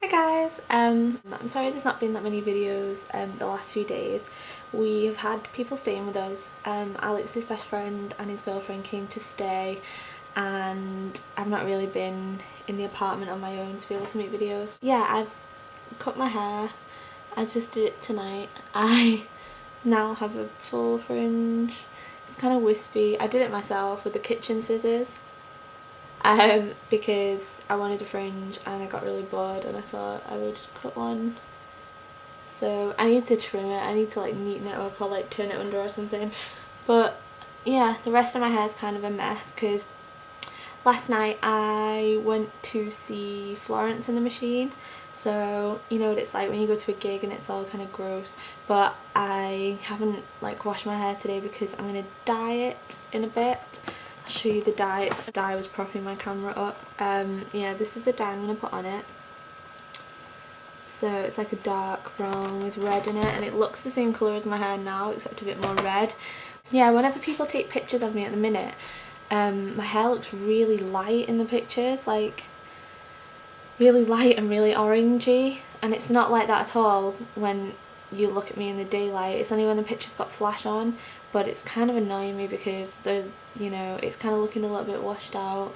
Hi guys, I'm sorry there's not been that many videos the last few days. We have had people staying with us. Alex's best friend and his girlfriend came to stay, and I've not really been in the apartment on my own to be able to make videos. Yeah, I've cut my hair. I just did it tonight. I now have a full fringe. It's kind of wispy. I did it myself with the kitchen scissors. Because I wanted a fringe and I got really bored and I thought I would cut one. So I need to trim it, I need to like neaten it up or like turn it under or something. But yeah, the rest of my hair is kind of a mess because last night I went to see Florence in the machine. So you know what it's like when you go to a gig and it's all kind of gross. But I haven't like washed my hair today because I'm going to dye it in a bit. I'll show you the dye. The dye was propping my camera up. Yeah, this is the dye I'm going to put on it. So it's like a dark brown with red in it, and it looks the same colour as my hair now except a bit more red. Yeah, whenever people take pictures of me at the minute, my hair looks really light in the pictures, like really light and really orangey, and it's not like that at all when you look at me in the daylight. It's only when the picture's got flash on, but it's kind of annoying me because there's, you know, it's kind of looking a little bit washed out.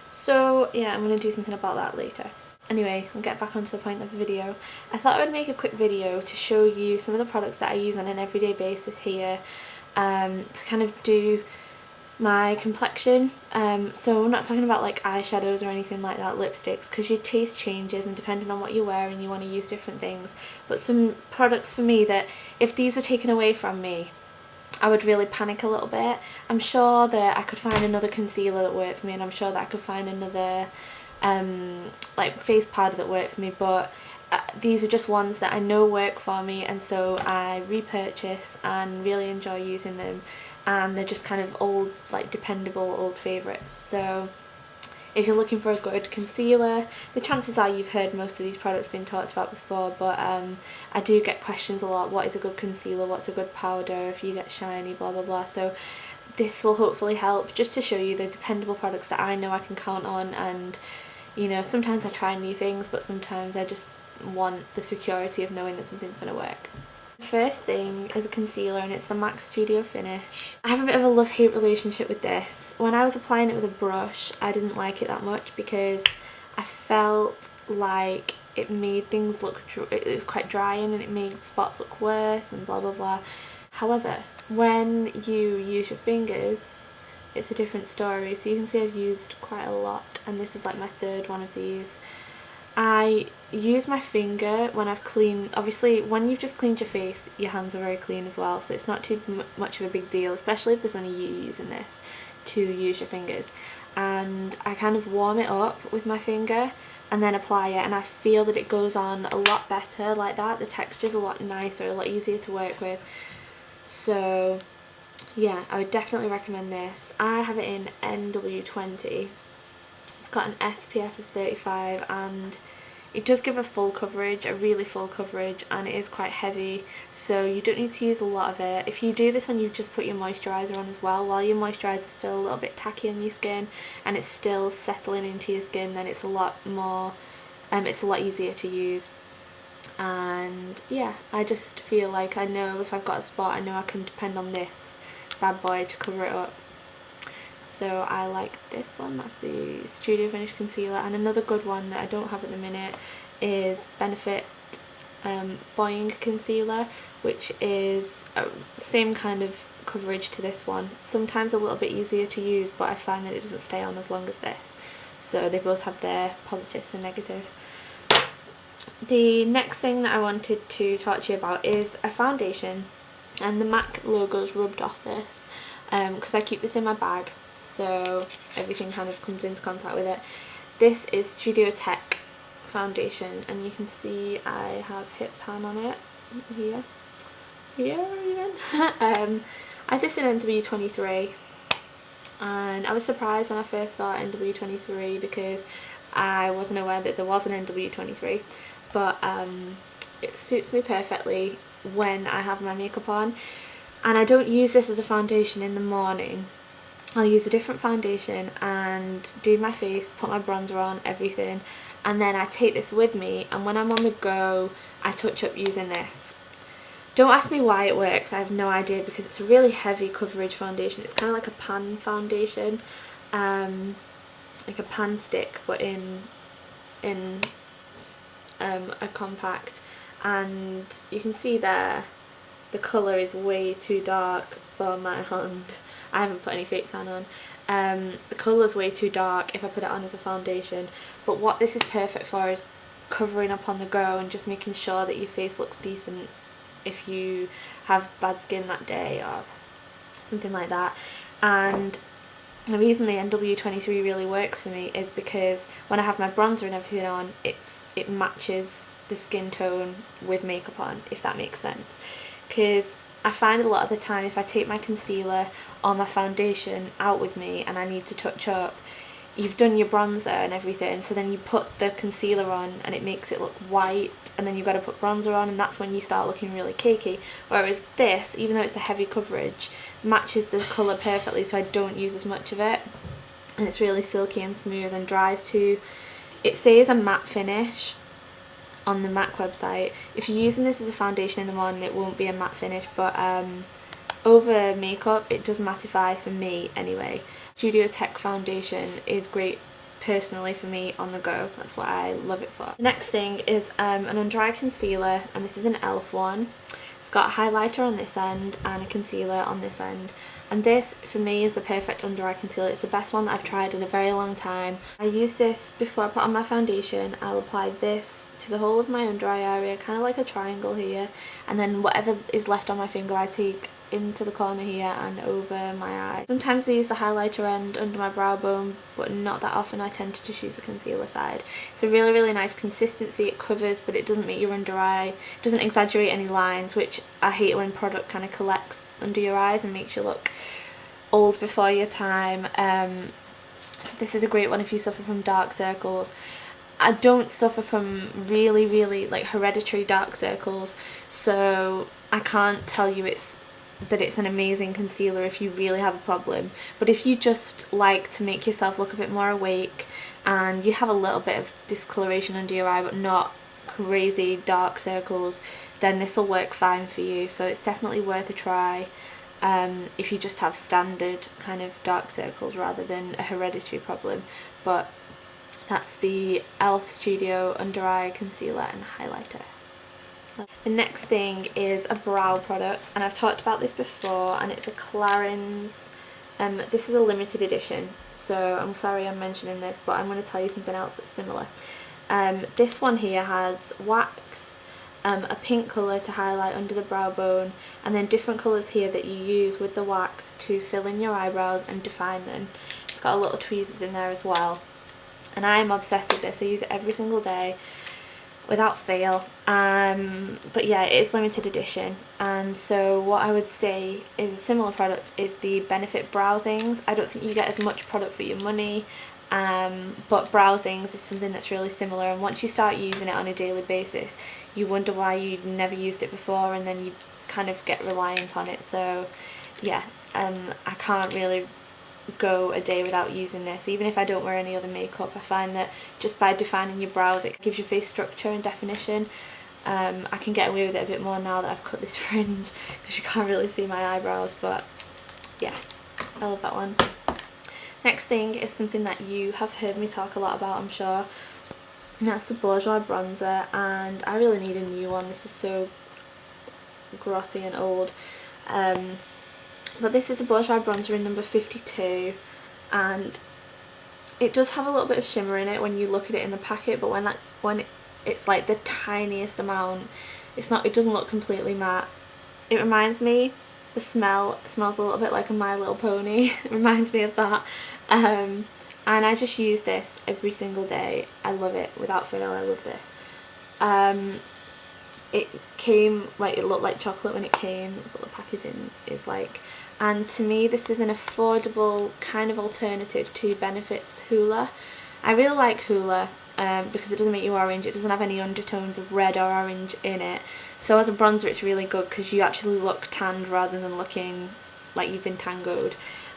So yeah, I'm going to do something about that later. Anyway, I'll get back onto the point of the video. I thought I would make a quick video to show you some of the products that I use on an everyday basis here, to kind of do my complexion. So I'm not talking about like eyeshadows or anything like that, lipsticks, because your taste changes and depending on what you wear and you want to use different things. But some products for me that if these were taken away from me, I would really panic a little bit. I'm sure that I could find another concealer that worked for me, and I'm sure that I could find another like face powder that worked for me, but these are just ones that I know work for me, and so I repurchase and really enjoy using them, and they're just kind of old, like dependable old favourites. So if you're looking for a good concealer, the chances are you've heard most of these products being talked about before, but I do get questions a lot, what is a good concealer, what's a good powder, if you get shiny, blah blah blah. So this will hopefully help just to show you the dependable products that I know I can count on. And you know, sometimes I try new things, but sometimes I just want the security of knowing that something's going to work. The first thing is a concealer, and it's the MAC Studio Finish. I have a bit of a love-hate relationship with this. When I was applying it with a brush, I didn't like it that much because I felt like it made things look, it was quite drying and it made spots look worse and blah blah blah. However, when you use your fingers, it's a different story. So you can see I've used quite a lot, and this is like my third one of these. I use my finger when I've cleaned, obviously when you've just cleaned your face, your hands are very clean as well, so it's not too much of a big deal, especially if there's only you using this, to use your fingers. And I kind of warm it up with my finger and then apply it, and I feel that it goes on a lot better like that. The texture's a lot nicer, a lot easier to work with. So yeah, I would definitely recommend this. I have it in NW20. It's got an SPF of 35 and it does give a full coverage, a really full coverage, and it is quite heavy, so you don't need to use a lot of it. If you do this one, you just put your moisturiser on as well. While your moisturiser is still a little bit tacky on your skin and it's still settling into your skin, then it's a lot more, it's a lot easier to use. And yeah, I just feel like I know if I've got a spot, I know I can depend on this bad boy to cover it up. So I like this one, that's the Studio Finish Concealer. And another good one that I don't have at the minute is Benefit Boing Concealer, which is same kind of coverage to this one. Sometimes a little bit easier to use, but I find that it doesn't stay on as long as this. So they both have their positives and negatives. The next thing that I wanted to talk to you about is a foundation, and the MAC logo's rubbed off this because I keep this in my bag, so everything kind of comes into contact with it. This is Studio Tech foundation, and you can see I have Hip Pan on it here even. I had this in NW23, and I was surprised when I first saw NW23 because I wasn't aware that there was an NW23, but it suits me perfectly when I have my makeup on. And I don't use this as a foundation in the morning I'll use a different foundation and do my face, put my bronzer on, everything, and then I take this with me, and when I'm on the go I touch up using this. Don't ask me why it works, I have no idea, because it's a really heavy coverage foundation. It's kind of like a pan foundation, like a pan stick, but in a compact, and you can see there the colour is way too dark for my hand. I haven't put any fake tan on. The colour's way too dark if I put it on as a foundation, but what this is perfect for is covering up on the go and just making sure that your face looks decent if you have bad skin that day or something like that. And the reason the NW23 really works for me is because when I have my bronzer and everything on, it matches the skin tone with makeup on, if that makes sense. Because I find a lot of the time if I take my concealer or my foundation out with me and I need to touch up, you've done your bronzer and everything, so then you put the concealer on and it makes it look white, and then you've got to put bronzer on, and that's when you start looking really cakey. Whereas this, even though it's a heavy coverage, matches the colour perfectly, so I don't use as much of it, and it's really silky and smooth and dries too. It says a matte finish on the MAC website. If you're using this as a foundation in the morning, it won't be a matte finish, but over makeup it does mattify for me anyway. Studio Tech foundation is great personally for me on the go, that's what I love it for. The next thing is an under eye concealer, and this is an e.l.f. one. It's got a highlighter on this end and a concealer on this end, and this for me is the perfect under eye concealer. It's the best one that I've tried in a very long time. I use this before I put on my foundation. I'll apply this to the whole of my under eye area, kind of like a triangle here, and then whatever is left on my finger I take into the corner here and over my eye. Sometimes I use the highlighter end under my brow bone, but not that often. I tend to just use the concealer side. It's a really nice consistency. It covers, but it doesn't make your under eye, it doesn't exaggerate any lines, which I hate when product kind of collects under your eyes and makes you look old before your time. So this is a great one if you suffer from dark circles. I don't suffer from really like hereditary dark circles, so I can't tell you that it's an amazing concealer if you really have a problem. But if you just like to make yourself look a bit more awake and you have a little bit of discoloration under your eye but not crazy dark circles, then this will work fine for you. So it's definitely worth a try if you just have standard kind of dark circles rather than a hereditary problem. But that's the e.l.f. Studio Under Eye Concealer and Highlighter. The next thing is a brow product, and I've talked about this before, and it's a Clarins. This is a limited edition, so I'm sorry I'm mentioning this, but I'm going to tell you something else that's similar. This one here has wax, a pink colour to highlight under the brow bone, and then different colours here that you use with the wax to fill in your eyebrows and define them. It's got a little tweezers in there as well, and I'm obsessed with this. I use it every single day without fail. But yeah, it is limited edition, and so what I would say is a similar product is the Benefit brow-zings. I don't think you get as much product for your money, but brow-zings is something that's really similar, and once you start using it on a daily basis you wonder why you never used it before, and then you kind of get reliant on it. So yeah, I can't really go a day without using this. Even if I don't wear any other makeup, I find that just by defining your brows it gives your face structure and definition. I can get away with it a bit more now that I've cut this fringe because you can't really see my eyebrows, but yeah, I love that one. Next thing is something that you have heard me talk a lot about, I'm sure, and that's the Bourjouis bronzer, and I really need a new one. This is so grotty and old. But this is a Bourjouis bronzer in number 52, and it does have a little bit of shimmer in it when you look at it in the packet, but when it's like the tiniest amount, it doesn't look completely matte. It reminds me, the smell smells a little bit like a My Little Pony. It reminds me of that. And I just use this every single day. I love it without fail. I love this. It came, like, it looked like chocolate when it came. That's what the packaging is like. And to me this is an affordable kind of alternative to Benefit's Hoola. I really like Hoola because it doesn't make you orange. It doesn't have any undertones of red or orange in it. So as a bronzer it's really good because you actually look tanned rather than looking like you've been tangoed.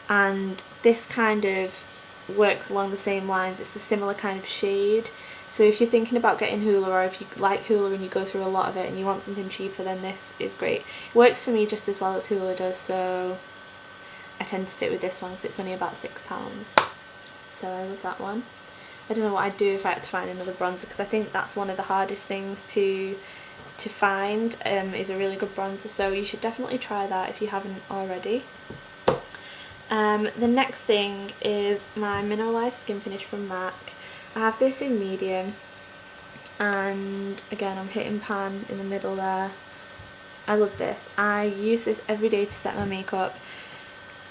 and this kind of works along the same lines. It's a similar kind of shade. So if you're thinking about getting Hoola, or if you like Hoola and you go through a lot of it and you want something cheaper, then this is great. It works for me just as well as Hoola does, so I tend to stick with this one because it's only about £6. So I love that one. I don't know what I'd do if I had to find another bronzer, because I think that's one of the hardest things to find, is a really good bronzer, so you should definitely try that if you haven't already. The next thing is my mineralised skin finish from MAC. I have this in medium, and again I'm hitting pan in the middle there. I love this. I use this every day to set my makeup,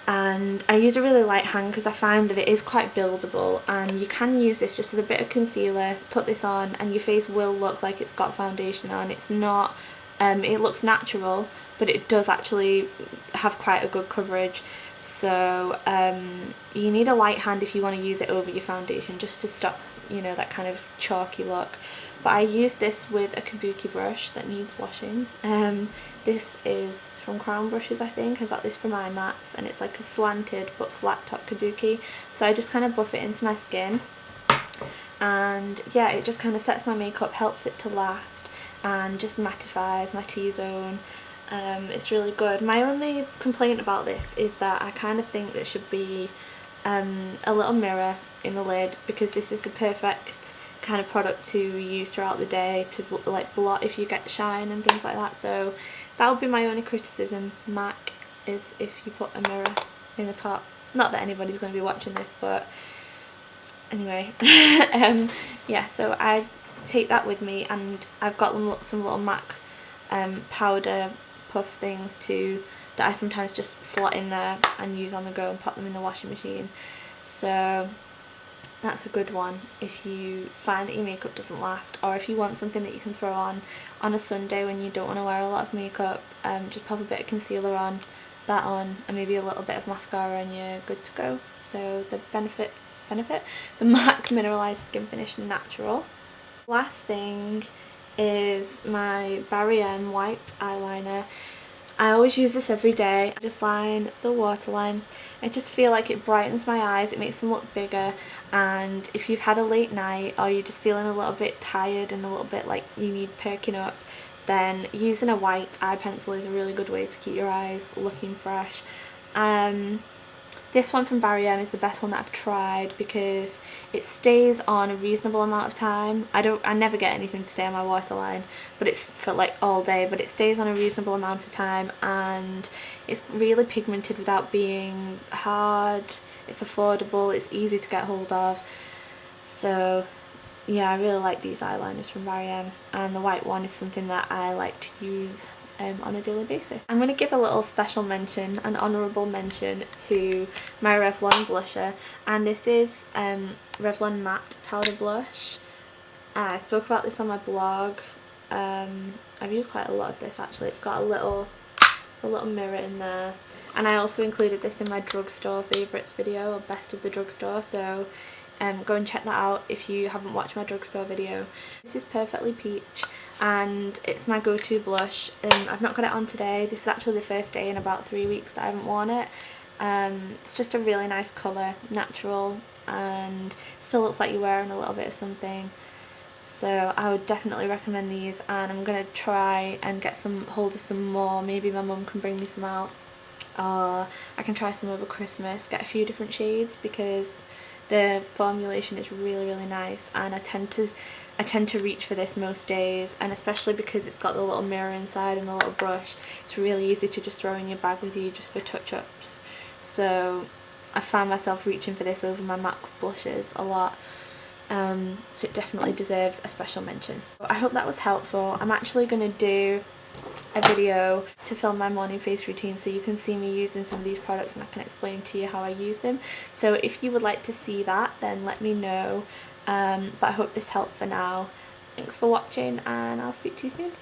and I use a really light hand because I find that it is quite buildable, and you can use this just as a bit of concealer, put this on, and your face will look like it's got foundation on. It's not, it looks natural, but it does actually have quite a good coverage. So you need a light hand if you want to use it over your foundation, just to stop, you know, that kind of chalky look. But I use this with a kabuki brush that needs washing. This is from Crown Brushes, I think. I got this from iMats, and it's like a slanted but flat top kabuki. So I just kind of buff it into my skin, and yeah, it just kind of sets my makeup, helps it to last, and just mattifies my T-zone. It's really good. My only complaint about this is that I kind of think there should be a little mirror in the lid, because this is the perfect kind of product to use throughout the day to like blot if you get shine and things like that. So that would be my only criticism, MAC, is if you put a mirror in the top. Not that anybody's going to be watching this, but anyway. Yeah, so I take that with me, and I've got some little MAC powder puff things too that I sometimes just slot in there and use on the go and pop them in the washing machine. So that's a good one if you find that your makeup doesn't last, or if you want something that you can throw on a Sunday when you don't want to wear a lot of makeup. Just pop a bit of concealer on, and maybe a little bit of mascara, and you're good to go. So the benefit, the MAC Mineralised Skin Finish Natural. Last thing is my Barry M white eyeliner. I always use this every day. I just line the waterline. I just feel like it brightens my eyes, it makes them look bigger, and if you've had a late night or you're just feeling a little bit tired and a little bit like you need perking up, then using a white eye pencil is a really good way to keep your eyes looking fresh. This one from Barry M is the best one that I've tried because it stays on a reasonable amount of time. I never get anything to stay on my waterline, but it's for like all day, but it stays on a reasonable amount of time, and it's really pigmented without being hard. It's affordable, it's easy to get hold of. So yeah, I really like these eyeliners from Barry M, and the white one is something that I like to use on a daily basis. I'm going to give a little special mention, an honourable mention, to my Revlon blusher, and this is Revlon Matte Powder Blush. I spoke about this on my blog. I've used quite a lot of this actually. It's got a little mirror in there, and I also included this in my drugstore favourites video, or best of the drugstore, so go and check that out if you haven't watched my drugstore video. This is Perfectly Peach, and it's my go-to blush. I've not got it on today. This is actually the first day in about 3 weeks that I haven't worn it. It's just a really nice colour, natural, and still looks like you're wearing a little bit of something. So I would definitely recommend these, and I'm going to try and get hold of some more. Maybe my mum can bring me some out, or I can try some over Christmas, get a few different shades, because the formulation is really, really nice, and I tend to reach for this most days, and especially because it's got the little mirror inside and the little brush, it's really easy to just throw in your bag with you just for touch-ups. So I find myself reaching for this over my MAC blushes a lot, so it definitely deserves a special mention. I hope that was helpful. I'm actually going to do a video to film my morning face routine, so you can see me using some of these products and I can explain to you how I use them. So if you would like to see that, then let me know, but I hope this helped for now. Thanks for watching, and I'll speak to you soon.